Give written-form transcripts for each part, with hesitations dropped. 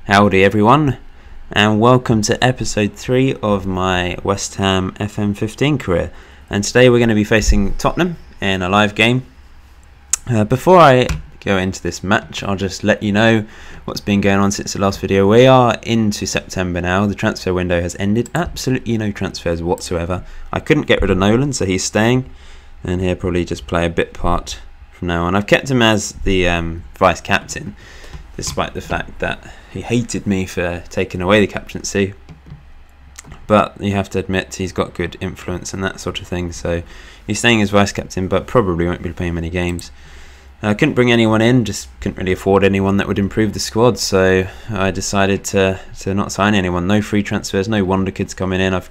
Howdy everyone, and welcome to episode 3 of my West Ham FM15 career. And today we're going to be facing Tottenham in a live game. Before I go into this match, I'll just let you know what's been going on since the last video. We are into September now. The transfer window has ended. Absolutely no transfers whatsoever. I couldn't get rid of Nolan, so he's staying, and he'll probably just play a bit part from now on. I've kept him as the vice captain, despite the fact that he hated me for taking away the captaincy. But you have to admit he's got good influence and that sort of thing, so he's staying as vice captain, but probably won't be playing many games. I couldn't bring anyone in, just couldn't really afford anyone that would improve the squad, so I decided to not sign anyone. No free transfers, no wonder kids coming in. I've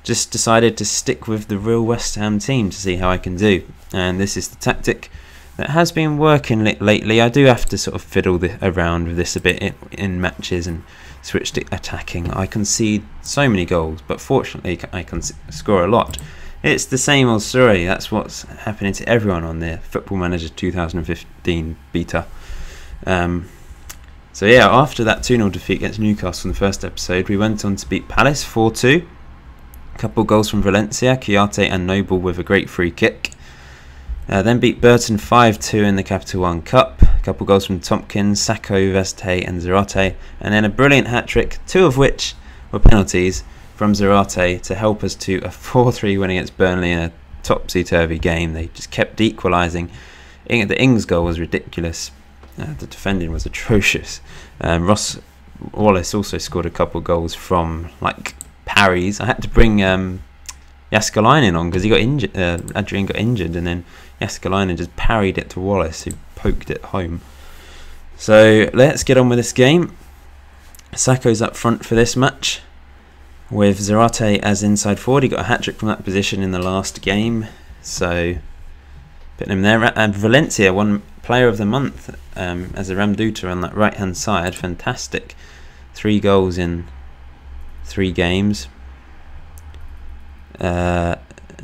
just decided to stick with the real West Ham team to see how I can do, and this is the tactic that has been working lately. I do have to sort of fiddle around with this a bit in matches and switch to attacking. I concede so many goals, but fortunately I can score a lot. It's the same old story. That's what's happening to everyone on the Football Manager 2015 beta. So yeah, after that 2-0 defeat against Newcastle in the first episode, we went on to beat Palace 4-2. A couple goals from Valencia, Chiarte and Noble with a great free kick. Then beat Burton 5-2 in the Capital One Cup. A couple goals from Tompkins, Sacco, Veste and Zarate. And then a brilliant hat-trick, 2 of which were penalties from Zarate to help us to a 4-3 win against Burnley in a topsy-turvy game. They just kept equalising. The Ings goal was ridiculous. The defending was atrocious. Ross Wallace also scored a couple goals from like parries. I had to bring Jaskalainen on because he got injured. Adrian got injured, and then Jaskalainen just parried it to Wallace, who poked it home. So let's get on with this game. Sacco's up front for this match, with Zarate as inside forward. He got a hat-trick from that position in the last game, so putting him there. And Valencia won Player of the Month as a Ramduta on that right-hand side. Fantastic. 3 goals in 3 games.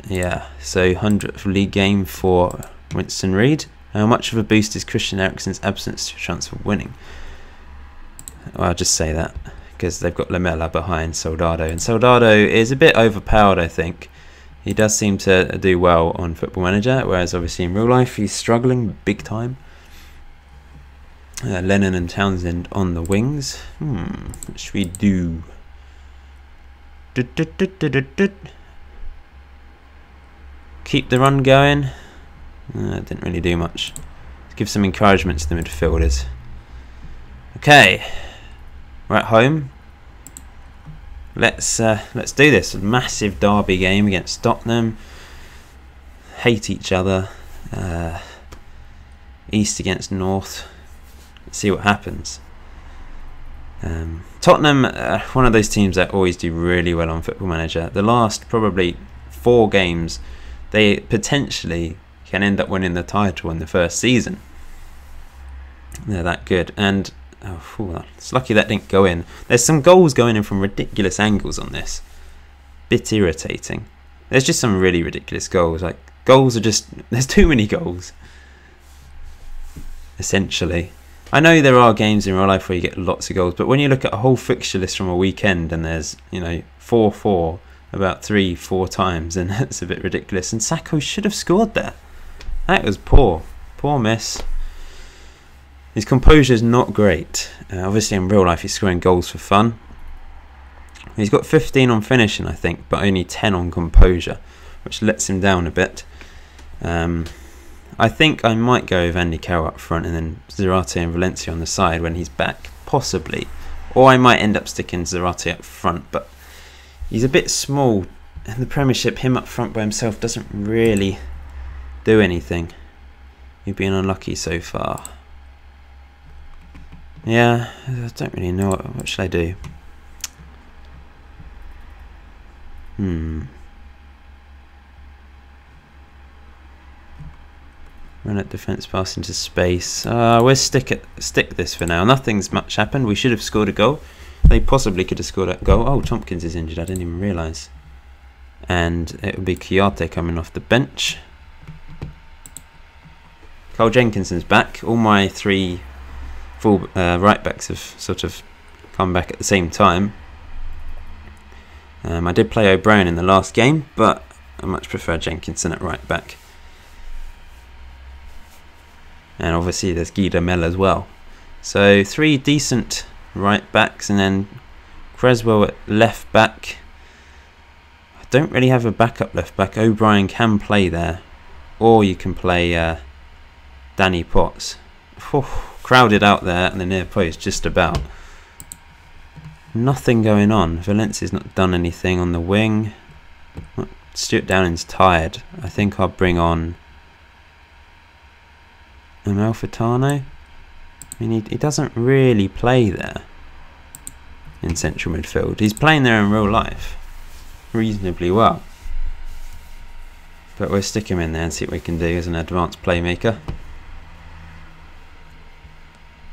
Yeah, so 100th league game for Winston Reid. How much of a boost is Christian Eriksen's absence to chance for winning? Well, I'll just say that because they've got Lamela behind Soldado, and Soldado is a bit overpowered, I think. He does seem to do well on Football Manager, whereas obviously in real life he's struggling big time. Lennon and Townsend on the wings. What should we do? Keep the run going. Didn't really do much. Let's give some encouragement to the midfielders. Okay, we're at home. Let's do this. A massive derby game against Tottenham. Hate each other. East against North. Let's see what happens. Tottenham, one of those teams that always do really well on Football Manager. The last probably 4 games, they potentially can end up winning the title in the first season. They're that good. And it's lucky that didn't go in. There's some goals going in from ridiculous angles on this. Bit irritating. There's just some really ridiculous goals. Like, goals are just... There's too many goals, essentially. I know there are games in real life where you get lots of goals, but when you look at a whole fixture list from a weekend and there's, 4-4 about 3-4 times, and that's a bit ridiculous. And Sacco should have scored there. That was poor. Poor miss. His composure is not great. Obviously in real life he's scoring goals for fun. He's got 15 on finishing, I think, but only 10 on composure, which lets him down a bit. I think I might go with Andy Carroll up front and then Zarate and Valencia on the side when he's back, possibly. Or I might end up sticking Zarate up front, but he's a bit small. In the Premiership, him up front by himself doesn't really do anything. You've been unlucky so far. Yeah, I don't really know what should I do. Run at defence, pass into space. We'll stick this for now. Nothing's much happened. We should have scored a goal. They possibly could have scored a goal. Oh, Tompkins is injured. I didn't even realise. And it would be Chiarte coming off the bench. Cole Jenkinson's back. All my 3 full right backs have sort of come back at the same time. I did play O'Brien in the last game, but I much prefer Jenkinson at right back. And obviously there's Guido Mel as well. So 3 decent right backs, and then Creswell at left back. I don't really have a backup left back. O'Brien can play there, or you can play Danny Potts. Crowded out there at the near post, just about. Nothing going on. Valencia's not done anything on the wing. Stuart Downing's tired. I think I'll bring on Amalfitano. I mean, he doesn't really play there in central midfield. He's playing there in real life reasonably well. But we'll stick him in there and see what we can do as an advanced playmaker.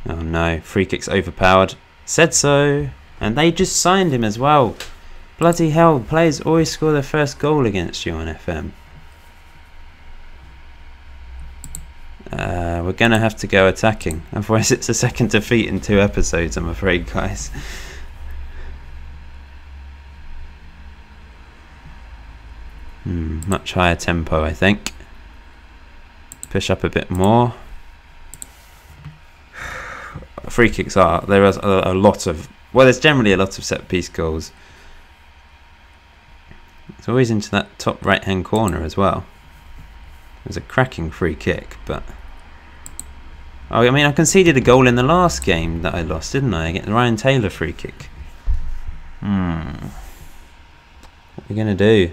Oh no, free kick's overpowered. Said so. And they just signed him as well. Bloody hell, players always score their first goal against you on FM. We're going to have to go attacking. Otherwise it's a second defeat in 2 episodes, I'm afraid, guys. Much higher tempo, I think. Push up a bit more. Free kicks there is a lot of... Well, there's generally a lot of set-piece goals. It's always into that top right-hand corner as well. It was a cracking free kick, but... Oh, I mean, I conceded a goal in the last game that I lost, didn't I? Against the Ryan Taylor free kick. What are we going to do?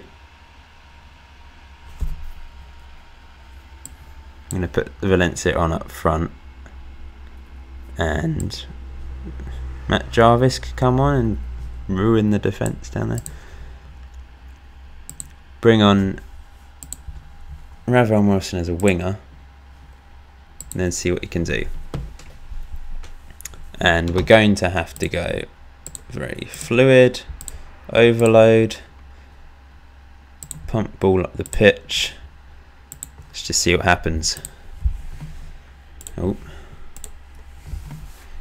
I'm going to put Valencia on up front. And Matt Jarvis could come on and ruin the defence down there. Bring on Ravel Morrison as a winger, and then see what he can do. And we're going to have to go very fluid, overload, pump ball up the pitch. Let's just see what happens. Oh.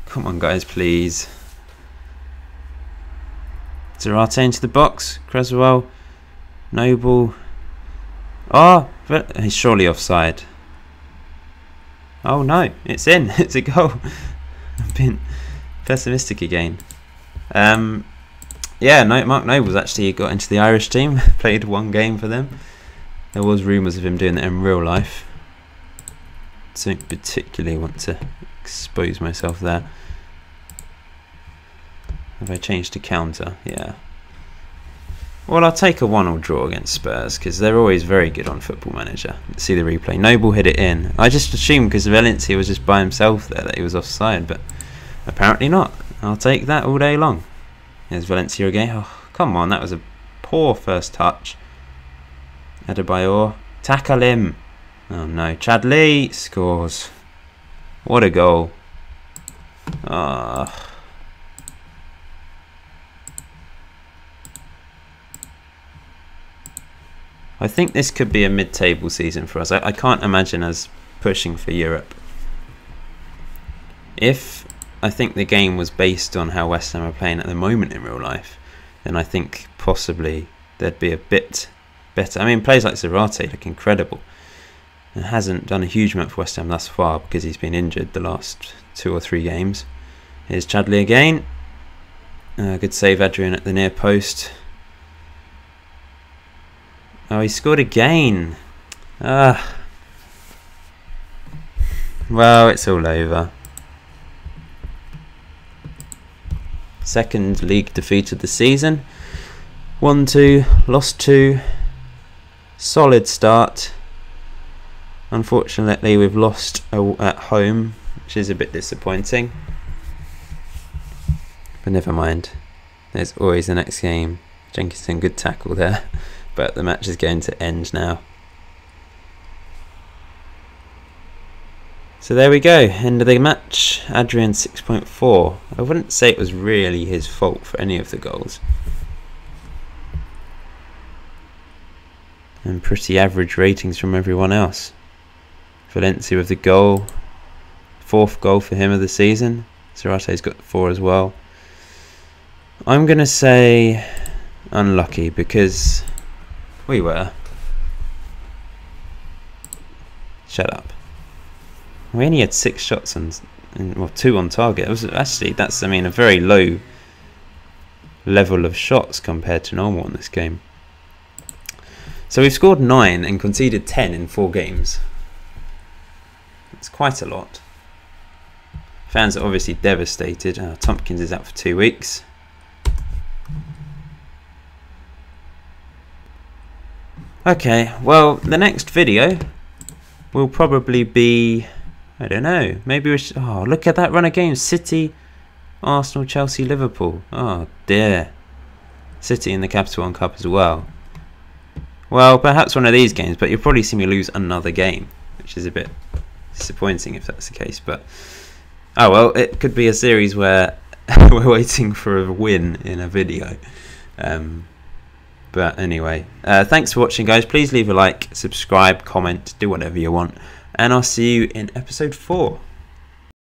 Come on, guys, please. Zarate into the box. Creswell. Noble. Oh, but he's surely offside. Oh no, it's in. It's a goal. I've been pessimistic again. Yeah, Mark Noble's actually got into the Irish team. Played 1 game for them. There was rumours of him doing that in real life. Don't particularly want to expose myself there. Have I changed to counter? Yeah. Well, I'll take a 1-1 draw against Spurs because they're always very good on Football Manager. Let's see the replay. Noble hit it in. I just assumed because Valencia was just by himself there that he was offside, but apparently not. I'll take that all day long. Here's Valencia again. Oh, come on, that was a poor first touch. Adebayor. Tackle him. Oh no, Chadley scores. What a goal. Ah. I think this could be a mid-table season for us. I can't imagine us pushing for Europe. If I think the game was based on how West Ham are playing at the moment in real life, then I think possibly there'd be a bit better. I mean, players like Zarate look incredible. And hasn't done a huge amount for West Ham thus far because he's been injured the last 2 or 3 games. Here's Chadley again. Good save, Adrian, at the near post. Oh, he scored again. Well, it's all over. Second league defeat of the season. 1-2, lost 2. Solid start. Unfortunately, we've lost at home, which is a bit disappointing. But never mind. There's always the next game. Jenkinson, good tackle there. But the match is going to end now. So there we go, end of the match. Adrian 6.4. I wouldn't say it was really his fault for any of the goals. And pretty average ratings from everyone else. Valencia with the goal. 4th goal for him of the season. Zarate's got 4 as well. I'm going to say unlucky because we were. Shut up. We only had 6 shots and well, 2 on target. It was actually, that's, I mean, a very low level of shots compared to normal in this game. So we've scored 9 and conceded 10 in 4 games. It's quite a lot. Fans are obviously devastated. Tompkins is out for 2 weeks. Okay, well, the next video will probably be, I don't know, maybe we should, oh, look at that run of games. City, Arsenal, Chelsea, Liverpool. Oh dear. City in the Capital One Cup as well. Well, perhaps one of these games, but you'll probably see me lose another game, which is a bit disappointing if that's the case. But oh well, it could be a series where we're waiting for a win in a video. But anyway, thanks for watching, guys. Please leave a like, subscribe, comment, do whatever you want, and I'll see you in episode 4.